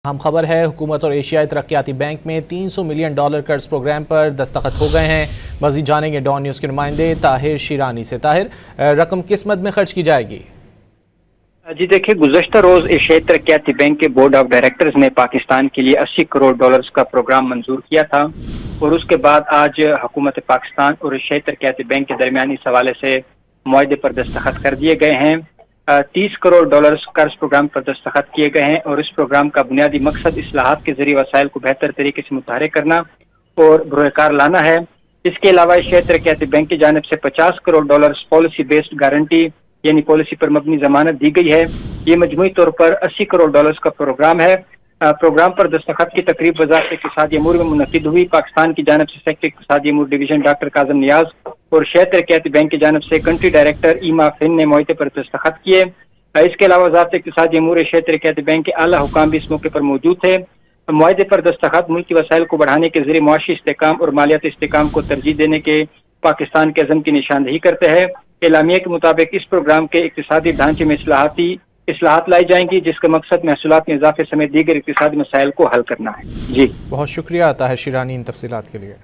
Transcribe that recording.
हम खबर है हुकूमत और एशियाई तरक्याती बैंक में $300 मिलियन कर्ज प्रोग्राम पर दस्तखत हो गए हैं। मज़ीद जानेंगे डॉन न्यूज़ के नुमाइंदे ताहिर शिरानी से। ताहिर, रकम किस मद में खर्च की जाएगी? जी देखिए, गुज़श्ता रोज एशियाई तरक्याती बैंक के बोर्ड ऑफ डायरेक्टर्स ने पाकिस्तान के लिए $80 करोड़ का प्रोग्राम मंजूर किया था और उसके बाद आज हुकूमत पाकिस्तान और एशियाई तरक्याती बैंक के दरमियान इस हवाले से मुआहदे पर दस्तखत कर दिए गए हैं। $30 करोड़ कर्ज प्रोग्राम पर दस्तखत किए गए हैं और इस प्रोग्राम का बुनियादी मकसद इस्लाहात के जरिए वसाइल को बेहतर तरीके से मुतहरिक करना और बरोकार लाना है। इसके अलावा एशियाई तरक्याती बैंक की जानिब से $50 करोड़ पॉलिसी बेस्ड गारंटी यानी पॉलिसी पर मबनी जमानत दी गई है। ये मजमूई तौर पर $80 करोड़ का प्रोग्राम है। प्रोग्राम पर दस्तखत की तकरीब वज़ारत इक़्तिसादी अमूर में मुनक़िद हुई। पाकिस्तान की जानिब से सेक्रेटरी इक़्तिसादी अमूर डिवीजन डॉक्टर काज़म नियाज और एशियाई तरक्याती बैंक की जानिब से कंट्री डायरेक्टर ईमा फिन ने मुआहदे पर दस्तखत किए। इसके अलावा वज़ारत इक़्तिसादी अमूर एशियाई तरक्याती बैंक के आला हुकाम भी इस मौके पर मौजूद थे। मुआहदे पर दस्तखत मुल्क की वसाइल को बढ़ाने के जरिए मुआशी इस्तेहकाम और मालियाती इस्तेहकाम को तरजीह देने के पाकिस्तान के अज़म की निशानदही करते हैं। एलामिया के मुताबिक इस प्रोग्राम के इक़्तिसादी ढांचे में इस्लाहात लाई जाएंगी, जिसका मकसद महसूलात में इजाफे समेत दीगर इक़्तिसादी मसाइल को हल करना है। जी बहुत शुक्रिया ताहिर शिरानी इन तफसीलात के लिए।